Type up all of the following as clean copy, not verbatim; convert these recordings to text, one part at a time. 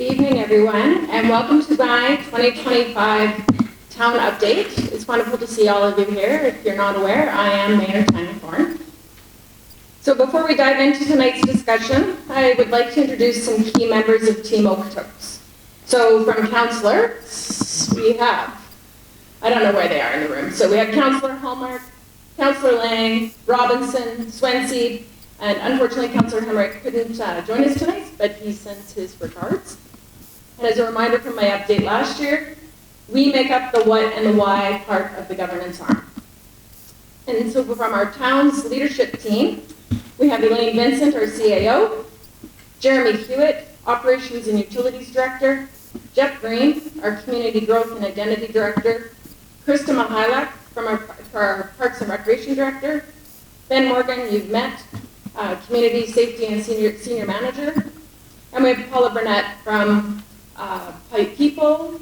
evening, everyone, and welcome to my 2025 Town Update. It's wonderful to see all of you here. If you're not aware, I am Mayor Tanya Thorn. So before we dive into tonight's discussion, I would like to introduce some key members of Team Okotoks. So from councillors, we have, I don't know where they are in the room, so we have Councillor Hallmark, Councillor Lang, Robinson, Swenseed, and unfortunately Councillor Hemrick couldn't join us tonight, but he sends his regards. And as a reminder from my update last year, we make up the what and the why part of the governance arm. And so from our town's leadership team, we have Elaine Vincent, our CAO, Jeremy Hewitt, Operations and Utilities Director, Jeff Green, our Community Growth and Identity Director, Krista Mihailak from our Parks and Recreation Director, Ben Morgan, you've met, Community Safety and Senior Manager, and we have Paula Burnett from People,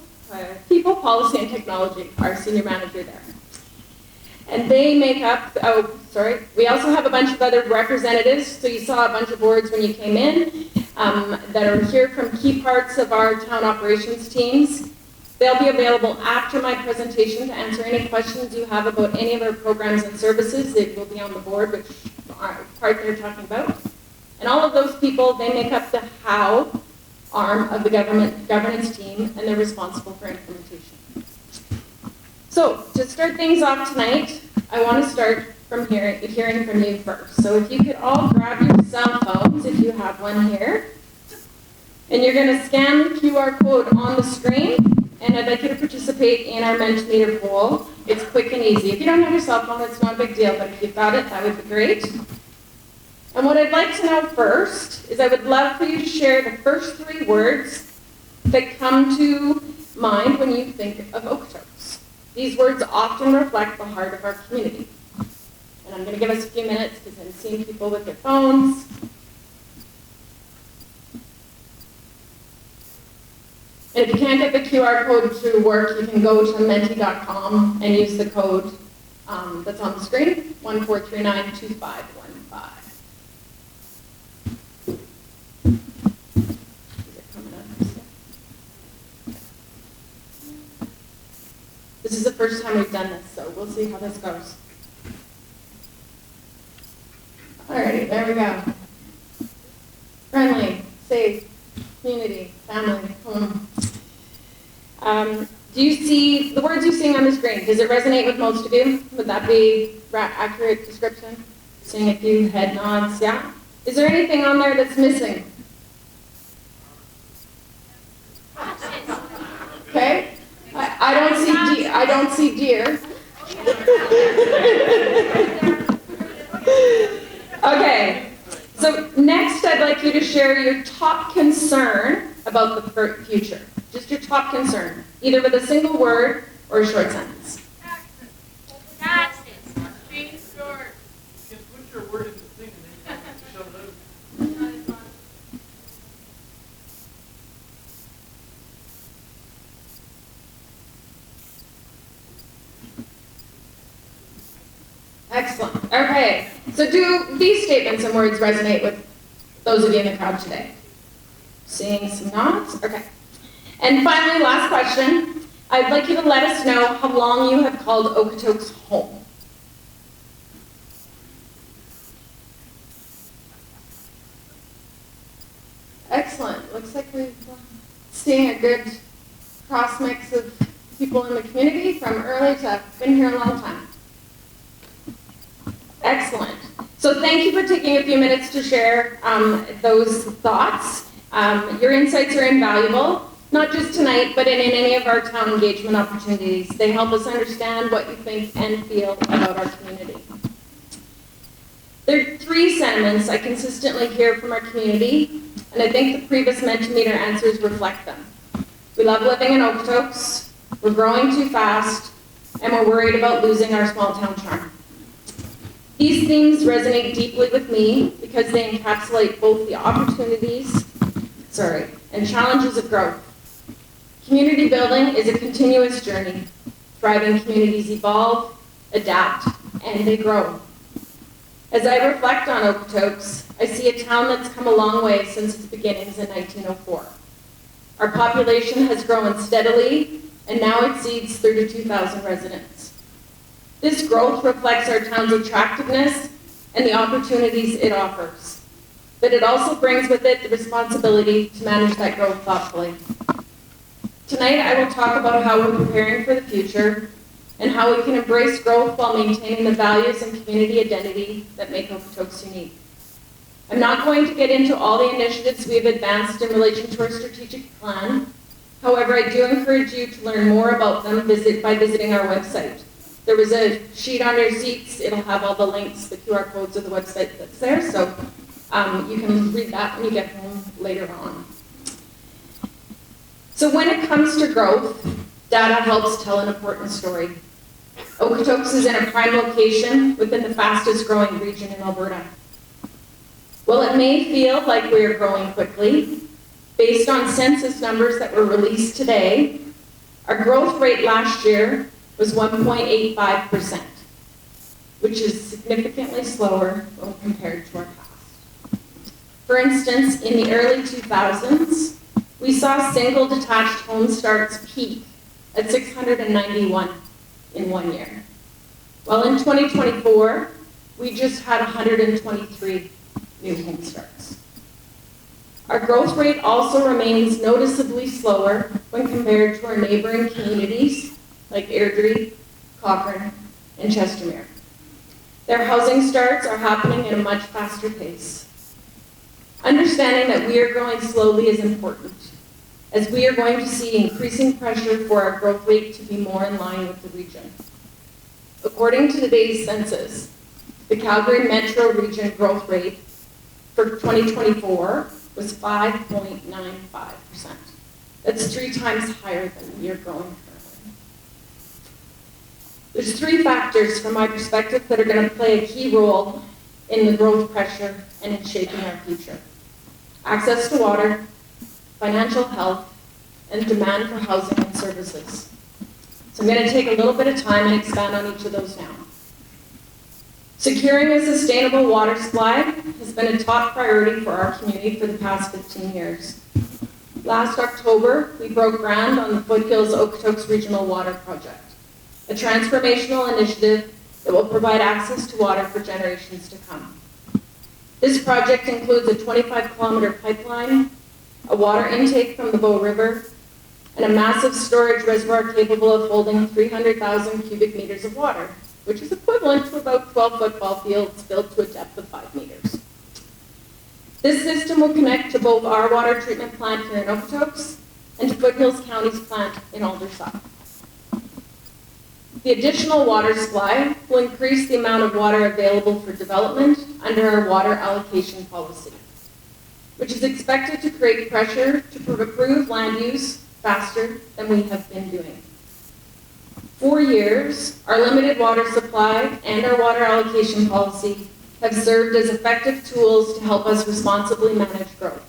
Policy and Technology, our Senior Manager there. And they make up, we also have a bunch of other representatives, so you saw a bunch of boards when you came in that are here from key parts of our town operations teams. They'll be available after my presentation to answer any questions you have about any of our programs and services. It will be on the board, which part they're talking about. And all of those people, they make up the how arm of the governance team, and they're responsible for implementation. So to start things off tonight, I want to start from hearing from you first. So if you could all grab your cell phones, if you have one here, and you're going to scan the QR code on the screen, and I'd like you to participate in our Mentimeter poll. It's quick and easy. If you don't have your cell phone, it's not a big deal, but if you've got it, that would be great. And what I'd like to know first is I would love for you to share the first 3 words that come to mind when you think of Okotoks. These words often reflect the heart of our community. And I'm going to give us a few minutes because I'm seeing people with their phones. And if you can't get the QR code to work, you can go to menti.com and use the code that's on the screen, 14392515. This is the first time we've done this, so we'll see how this goes. Alrighty, there we go. Friendly, safe, community, family, home. Do you see the words you're seeing on the screen? Does it resonate with most of you? Would that be accurate description? Seeing a few head nods, yeah? Is there anything on there that's missing? Okay. I don't see deer. Okay. So next, I'd like you to share your top concern about the future. Just your top concern, either with a single word or a short sentence. Taxes. Change short. You can put your word in the thing and then you show those. Excellent. Okay. So do these statements and words resonate with those of you in the crowd today? Seeing some nods? Okay. And finally, last question. I'd like you to let us know how long you have called Okotoks home. Excellent. Looks like we're seeing a good cross mix of people in the community from early to been here a long time. Excellent. So thank you for taking a few minutes to share those thoughts. Your insights are invaluable, not just tonight, but in any of our town engagement opportunities. They help us understand what you think and feel about our community. There are 3 sentiments I consistently hear from our community, and I think the previous Mentimeter answers reflect them. We love living in Okotoks, we're growing too fast, and we're worried about losing our small town charm. These themes resonate deeply with me because they encapsulate both the opportunities, and challenges of growth. Community building is a continuous journey. Thriving communities evolve, adapt, and they grow. As I reflect on Okotoks, I see a town that's come a long way since its beginnings in 1904. Our population has grown steadily and now exceeds 32,000 residents. This growth reflects our town's attractiveness and the opportunities it offers. But it also brings with it the responsibility to manage that growth thoughtfully. Tonight, I will talk about how we're preparing for the future and how we can embrace growth while maintaining the values and community identity that make Okotoks unique. I'm not going to get into all the initiatives we have advanced in relation to our strategic plan. However, I do encourage you to learn more about them by visiting our website. There was a sheet on your seats. It'll have all the links, the QR codes of the website that's there, so you can read that when you get home later on. So when it comes to growth, data helps tell an important story. Okotoks is in a prime location within the fastest growing region in Alberta. While it may feel like we are growing quickly, based on census numbers that were released today, our growth rate last year was 1.85%, which is significantly slower when compared to our past. For instance, in the early 2000s, we saw single detached home starts peak at 691 in 1 year. While in 2024, we just had 123 new home starts. Our growth rate also remains noticeably slower when compared to our neighboring communities like Airdrie, Cochrane, and Chestermere. Their housing starts are happening at a much faster pace. Understanding that we are growing slowly is important, as we are going to see increasing pressure for our growth rate to be more in line with the region. According to today's census, the Calgary Metro Region growth rate for 2024 was 5.95%. That's 3 times higher than we are growing currently. There's 3 factors from my perspective that are going to play a key role in the growth pressure and in shaping our future. Access to water, financial health, and demand for housing and services. So I'm going to take a little bit of time and expand on each of those now. Securing a sustainable water supply has been a top priority for our community for the past 15 years. Last October, we broke ground on the Foothills Okotoks Regional Water Project, a transformational initiative that will provide access to water for generations to come. This project includes a 25-kilometer pipeline, a water intake from the Bow River, and a massive storage reservoir capable of holding 300,000 cubic meters of water, which is equivalent to about 12 football fields built to a depth of 5 meters. This system will connect to both our water treatment plant here in Okotoks and to Foothills County's plant in Alberta. The additional water supply will increase the amount of water available for development under our water allocation policy, which is expected to create pressure to improve land use faster than we have been doing. For years, our limited water supply and our water allocation policy have served as effective tools to help us responsibly manage growth.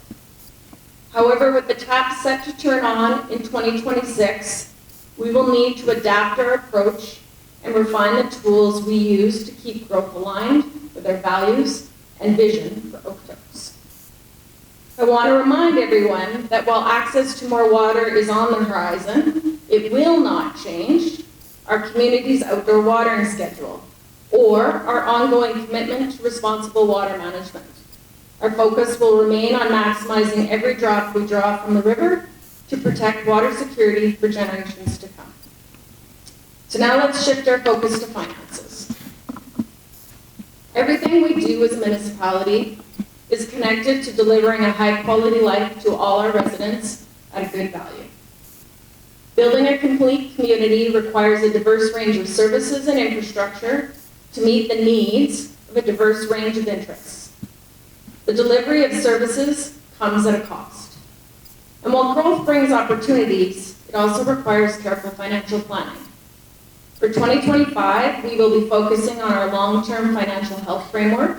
However, with the tap set to turn on in 2026, we will need to adapt our approach and refine the tools we use to keep growth aligned with our values and vision for Okotoks. I want to remind everyone that while access to more water is on the horizon, it will not change our community's outdoor watering schedule or our ongoing commitment to responsible water management. Our focus will remain on maximizing every drop we draw from the river to protect water security for generations to come. So now let's shift our focus to finances. Everything we do as a municipality is connected to delivering a high-quality life to all our residents at a good value. Building a complete community requires a diverse range of services and infrastructure to meet the needs of a diverse range of interests. The delivery of services comes at a cost. And while growth brings opportunities, it also requires careful financial planning. For 2025, we will be focusing on our long-term financial health framework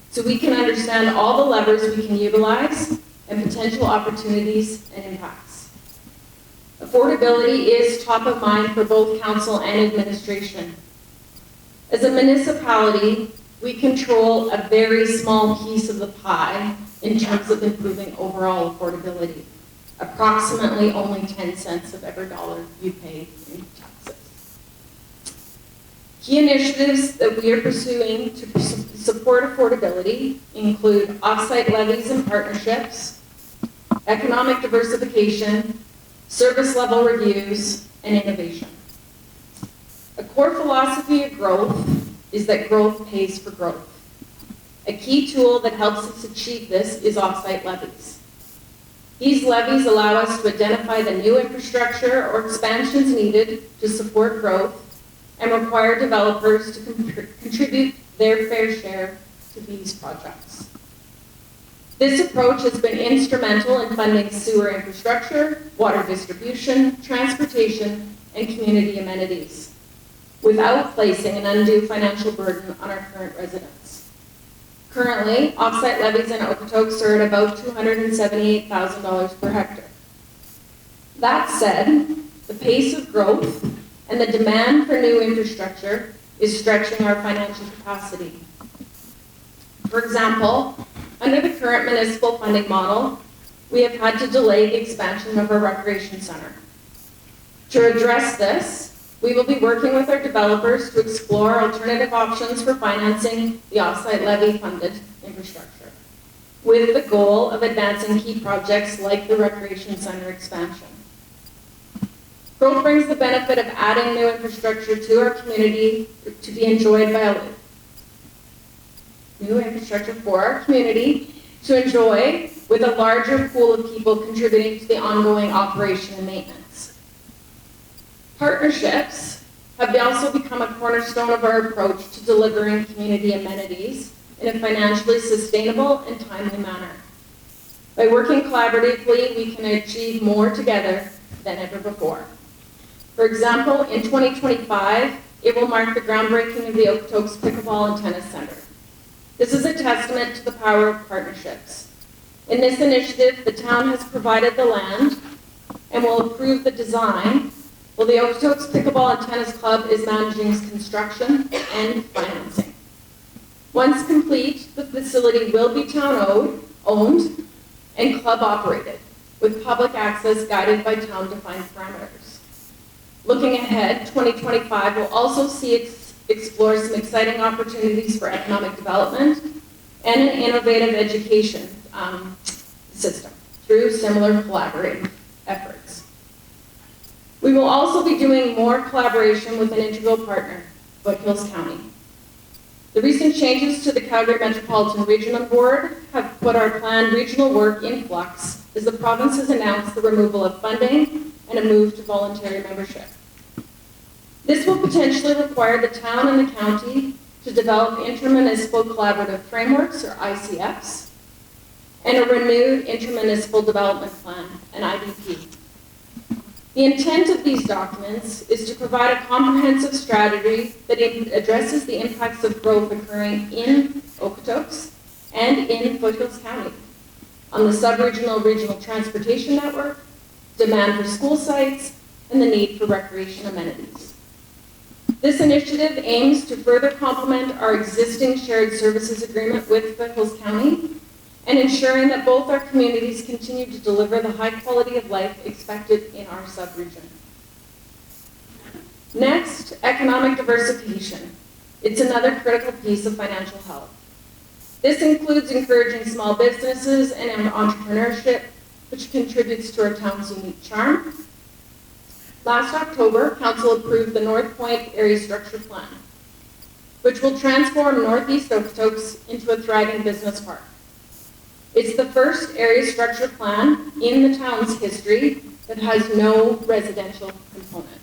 so we can understand all the levers we can utilize and potential opportunities and impacts. Affordability is top of mind for both council and administration. As a municipality, we control a very small piece of the pie in terms of improving overall affordability. approximately only 10 cents of every dollar you pay in taxes. Key initiatives that we are pursuing to support affordability include off-site levies and partnerships, economic diversification, service level reviews, and innovation. A core philosophy of growth is that growth pays for growth. A key tool that helps us achieve this is off-site levies. These levies allow us to identify the new infrastructure or expansions needed to support growth and require developers to contribute their fair share to these projects. This approach has been instrumental in funding sewer infrastructure, water distribution, transportation, and community amenities, without placing an undue financial burden on our current residents. Currently, offsite levies in Okotoks are at about $278,000 per hectare. That said, the pace of growth and the demand for new infrastructure is stretching our financial capacity. For example, under the current municipal funding model, we have had to delay the expansion of our recreation center. To address this, we will be working with our developers to explore alternative options for financing the off-site levy-funded infrastructure, with the goal of advancing key projects like the recreation center expansion. Growth brings the benefit of adding new infrastructure to our community to be enjoyed by all. New infrastructure for our community to enjoy, with a larger pool of people contributing to the ongoing operation and maintenance. Partnerships have also become a cornerstone of our approach to delivering community amenities in a financially sustainable and timely manner. By working collaboratively, we can achieve more together than ever before. For example, in 2025, it will mark the groundbreaking of the Okotoks Pickleball and Tennis Center. This is a testament to the power of partnerships. In this initiative, the town has provided the land and will approve the design, while the Okotoks Pickleball and Tennis Club is managing construction and financing. Once complete, the facility will be town-owned and club-operated, with public access guided by town-defined parameters. Looking ahead, 2025 will also see explore some exciting opportunities for economic development and an innovative education system through similar collaborative efforts. We will also be doing more collaboration with an integral partner, Foothills County. The recent changes to the Calgary Metropolitan Regional Board have put our planned regional work in flux as the province has announced the removal of funding and a move to voluntary membership. This will potentially require the town and the county to develop intermunicipal collaborative frameworks, or ICFs, and a renewed intermunicipal development plan, an IDP. The intent of these documents is to provide a comprehensive strategy that addresses the impacts of growth occurring in Okotoks and in Foothills County on the sub-regional regional transportation network, demand for school sites, and the need for recreation amenities. This initiative aims to further complement our existing shared services agreement with Foothills County and ensuring that both our communities continue to deliver the high quality of life expected in our sub-region. Next, economic diversification. It's another critical piece of financial health. This includes encouraging small businesses and entrepreneurship, which contributes to our town's unique charm. Last October, Council approved the North Point Area Structure Plan, which will transform Northeast Okotoks into a thriving business park. It's the first area structure plan in the town's history that has no residential component.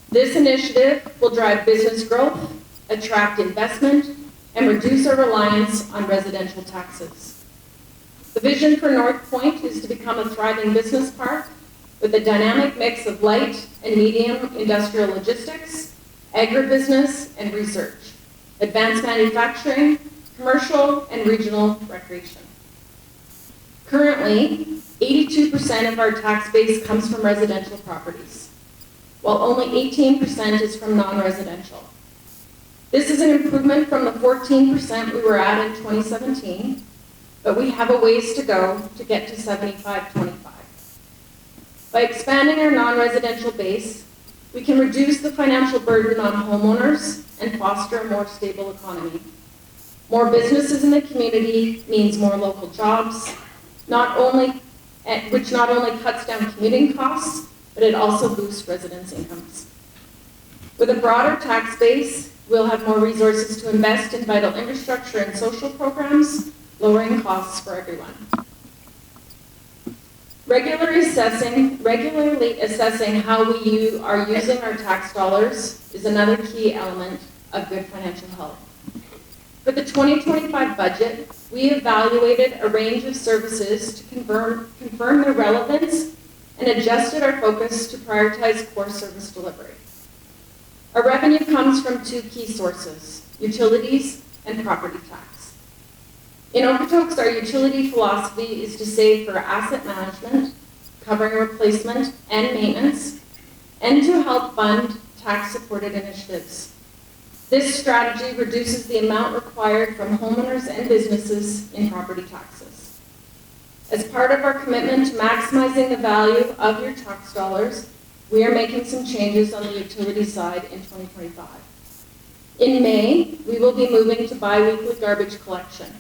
This initiative will drive business growth, attract investment, and reduce our reliance on residential taxes. The vision for North Point is to become a thriving business park with a dynamic mix of light and medium industrial logistics, agribusiness and research, advanced manufacturing, commercial and regional recreation. Currently, 82% of our tax base comes from residential properties, while only 18% is from non-residential. This is an improvement from the 14% we were at in 2017, but we have a ways to go to get to 75-25. By expanding our non-residential base, we can reduce the financial burden on homeowners and foster a more stable economy. More businesses in the community means more local jobs, which not only cuts down commuting costs, but it also boosts residents' incomes. With a broader tax base, we'll have more resources to invest in vital infrastructure and social programs, lowering costs for everyone. Regularly assessing how we are using our tax dollars is another key element of good financial health. For the 2025 budget, we evaluated a range of services to confirm their relevance and adjusted our focus to prioritize core service delivery. Our revenue comes from two key sources, utilities and property tax. In Okotoks, our utility philosophy is to save for asset management, covering replacement and maintenance, and to help fund tax-supported initiatives. This strategy reduces the amount required from homeowners and businesses in property taxes. As part of our commitment to maximizing the value of your tax dollars, we are making some changes on the utility side in 2025. In May, we will be moving to bi-weekly garbage collection,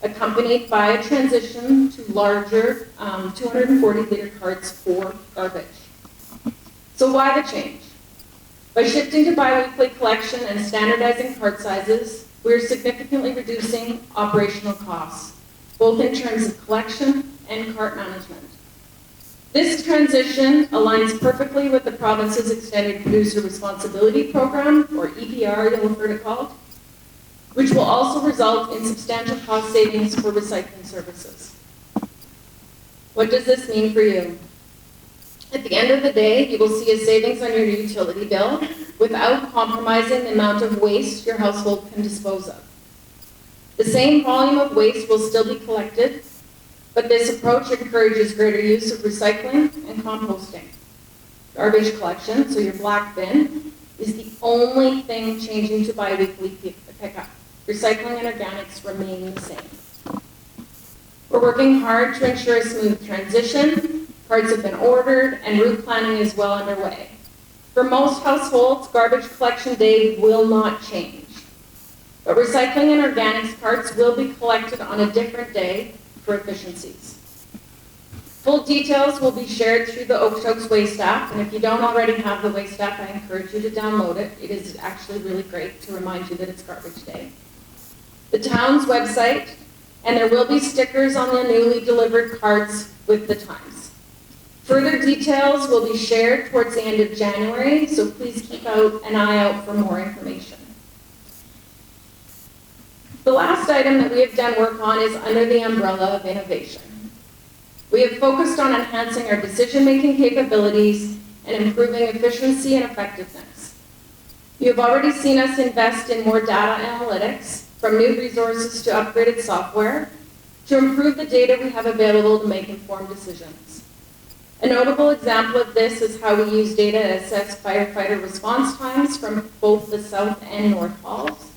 accompanied by a transition to larger 240-liter carts for garbage. So why the change? By shifting to bi-weekly collection and standardizing cart sizes, we are significantly reducing operational costs, both in terms of collection and cart management. This transition aligns perfectly with the province's Extended Producer Responsibility Program, or EPR, you'll have heard it called, which will also result in substantial cost savings for recycling services. What does this mean for you? At the end of the day, you will see a savings on your utility bill without compromising the amount of waste your household can dispose of. The same volume of waste will still be collected, but this approach encourages greater use of recycling and composting. Garbage collection, so your black bin, is the only thing changing to bi-weekly pickup. Recycling and organics remain the same. We're working hard to ensure a smooth transition. Carts have been ordered and route planning is well underway. For most households, garbage collection day will not change. But recycling and organics carts will be collected on a different day for efficiencies. Full details will be shared through the Okotoks Waste app, and if you don't already have the Waste app, I encourage you to download it. It is actually really great to remind you that it's garbage day. The town's website, and there will be stickers on the newly delivered carts with the times. Further details will be shared towards the end of January, so please keep an eye out for more information. The last item that we have done work on is under the umbrella of innovation. We have focused on enhancing our decision-making capabilities and improving efficiency and effectiveness. You have already seen us invest in more data analytics, from new resources to upgraded software, to improve the data we have available to make informed decisions. A notable example of this is how we use data to assess firefighter response times from both the South and North Halls.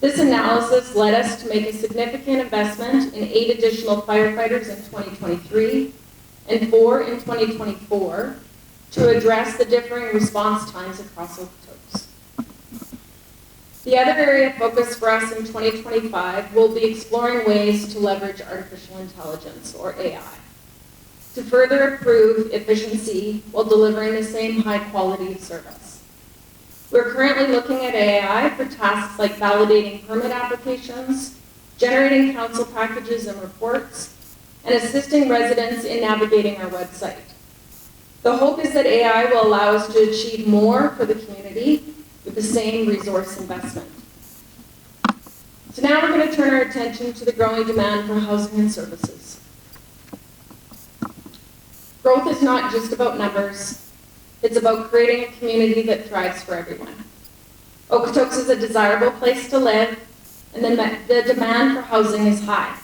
This analysis led us to make a significant investment in 8 additional firefighters in 2023 and 4 in 2024 to address the differing response times across Okotoks. The other area of focus for us in 2025 will be exploring ways to leverage artificial intelligence, or AI, to further improve efficiency while delivering the same high quality of service. We're currently looking at AI for tasks like validating permit applications, generating council packages and reports, and assisting residents in navigating our website. The hope is that AI will allow us to achieve more for the community with the same resource investment. So now we're going to turn our attention to the growing demand for housing and services. Growth is not just about numbers. It's about creating a community that thrives for everyone. Okotoks is a desirable place to live, and the demand for housing is high.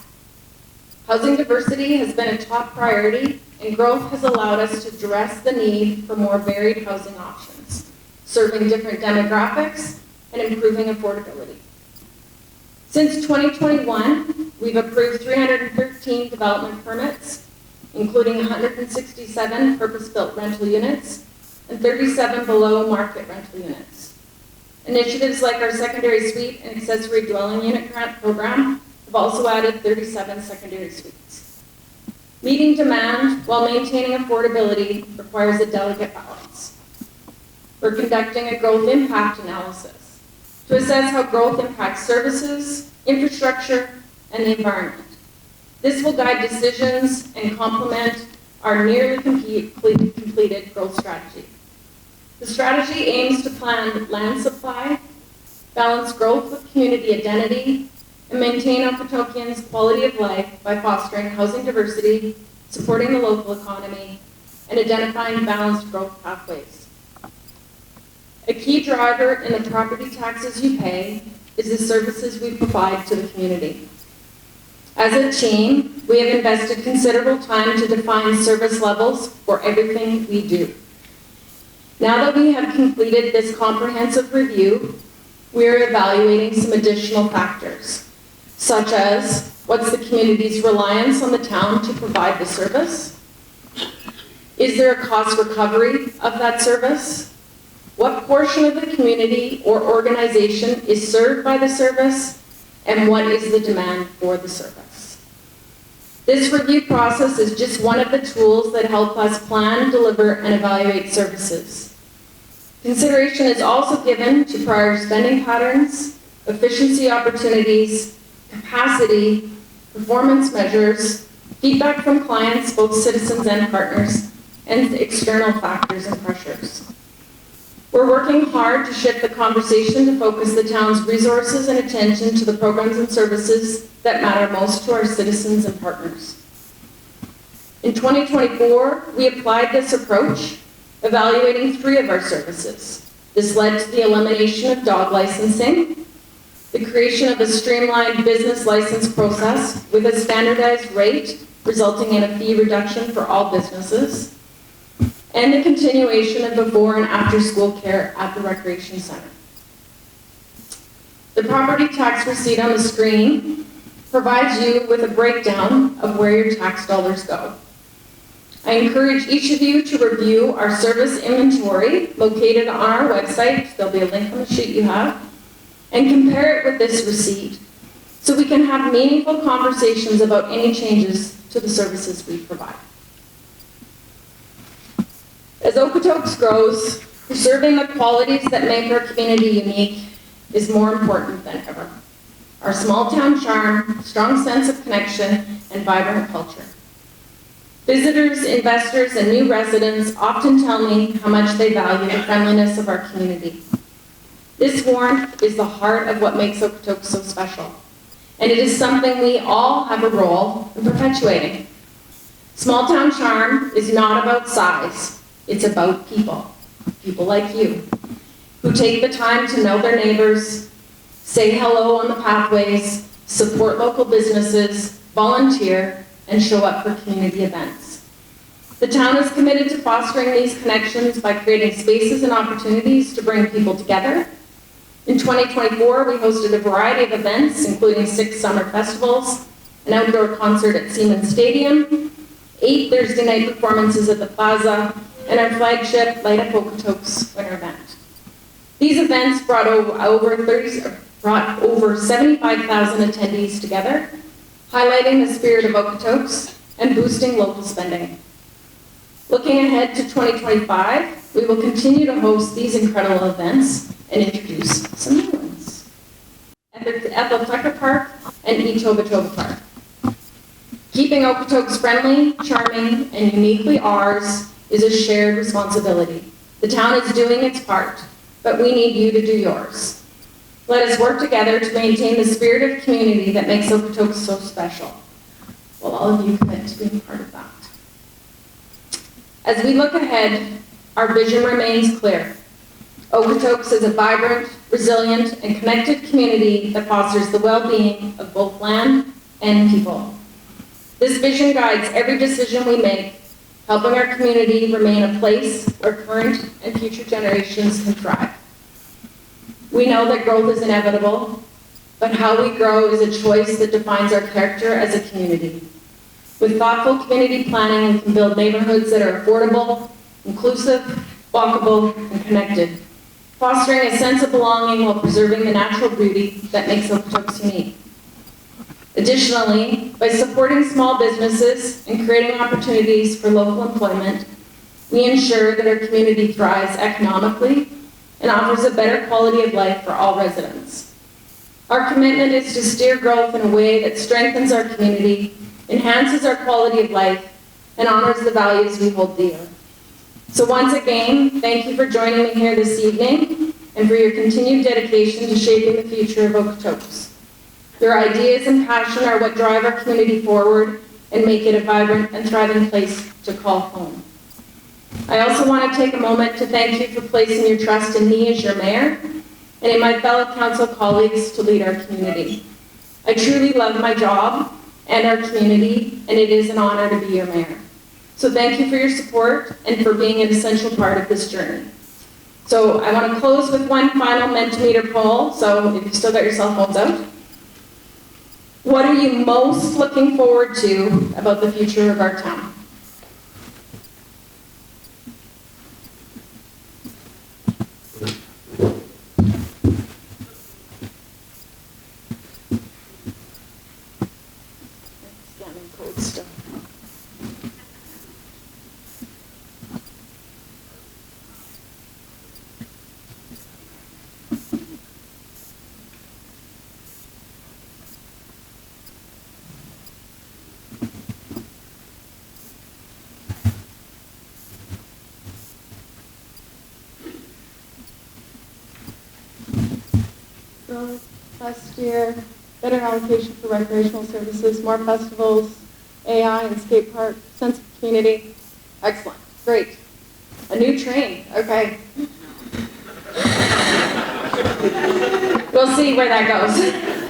Housing diversity has been a top priority, and growth has allowed us to address the need for more varied housing options, serving different demographics and improving affordability. Since 2021, we've approved 313 development permits, including 167 purpose-built rental units and 37 below-market rental units. Initiatives like our secondary suite and accessory dwelling unit grant program have also added 37 secondary suites. Meeting demand while maintaining affordability requires a delicate balance. We're conducting a growth impact analysis to assess how growth impacts services, infrastructure, and the environment. This will guide decisions and complement our nearly completed growth strategy. The strategy aims to plan land supply, balance growth with community identity, and maintain Okotokians' quality of life by fostering housing diversity, supporting the local economy, and identifying balanced growth pathways. A key driver in the property taxes you pay is the services we provide to the community. As a team, we have invested considerable time to define service levels for everything we do. Now that we have completed this comprehensive review, we are evaluating some additional factors, such as what's the community's reliance on the town to provide the service? Is there a cost recovery of that service? What portion of the community or organization is served by the service? And what is the demand for the service? This review process is just one of the tools that help us plan, deliver, and evaluate services. Consideration is also given to prior spending patterns, efficiency opportunities, capacity, performance measures, feedback from clients, both citizens and partners, and external factors and pressures. We're working hard to shift the conversation to focus the town's resources and attention to the programs and services that matter most to our citizens and partners. In 2024, we applied this approach, evaluating 3 of our services. This led to the elimination of dog licensing, the creation of a streamlined business license process with a standardized rate, resulting in a fee reduction for all businesses, and the continuation of before and after school care at the recreation center. The property tax receipt on the screen provides you with a breakdown of where your tax dollars go. I encourage each of you to review our service inventory located on our website. There'll be a link on the sheet you have, and compare it with this receipt so we can have meaningful conversations about any changes to the services we provide. As Okotoks grows, preserving the qualities that make our community unique is more important than ever. Our small town charm, strong sense of connection, and vibrant culture. Visitors, investors, and new residents often tell me how much they value the friendliness of our community. This warmth is the heart of what makes Okotoks so special, and it is something we all have a role in perpetuating. Small town charm is not about size. It's about people like you, who take the time to know their neighbors, say hello on the pathways, support local businesses, volunteer, and show up for community events. The town is committed to fostering these connections by creating spaces and opportunities to bring people together. In 2024, we hosted a variety of events, including 6 summer festivals, an outdoor concert at Siemens Stadium, 8 Thursday night performances at the Plaza, and our flagship Light Up Okotoks winter event. These events brought over 75,000 attendees together, highlighting the spirit of Okotoks and boosting local spending. Looking ahead to 2025, we will continue to host these incredible events and introduce some new ones. At the Tucker Park and Etobicoke Park. Keeping Okotoks friendly, charming, and uniquely ours is a shared responsibility. The town is doing its part, but we need you to do yours. Let us work together to maintain the spirit of community that makes Okotoks so special. Will all of you commit to being part of that? As we look ahead, our vision remains clear. Okotoks is a vibrant, resilient, and connected community that fosters the well-being of both land and people. This vision guides every decision we make, helping our community remain a place where current and future generations can thrive. We know that growth is inevitable, but how we grow is a choice that defines our character as a community. With thoughtful community planning, we can build neighborhoods that are affordable, inclusive, walkable, and connected, fostering a sense of belonging while preserving the natural beauty that makes Okotoks unique. Additionally, by supporting small businesses and creating opportunities for local employment, we ensure that our community thrives economically and offers a better quality of life for all residents. Our commitment is to steer growth in a way that strengthens our community, enhances our quality of life, and honors the values we hold dear. So once again, thank you for joining me here this evening and for your continued dedication to shaping the future of Okotoks. Your ideas and passion are what drive our community forward and make it a vibrant and thriving place to call home. I also want to take a moment to thank you for placing your trust in me as your mayor and in my fellow council colleagues to lead our community. I truly love my job and our community, and it is an honor to be your mayor. So thank you for your support and for being an essential part of this journey. So I want to close with one final Mentimeter poll, so if you still got your cell phones out. What are you most looking forward to about the future of our town? Scanning code stuff. Last year, better allocation for recreational services, more festivals, AI and skate park, sense of community. Excellent, great. A new train, okay. We'll see where that goes.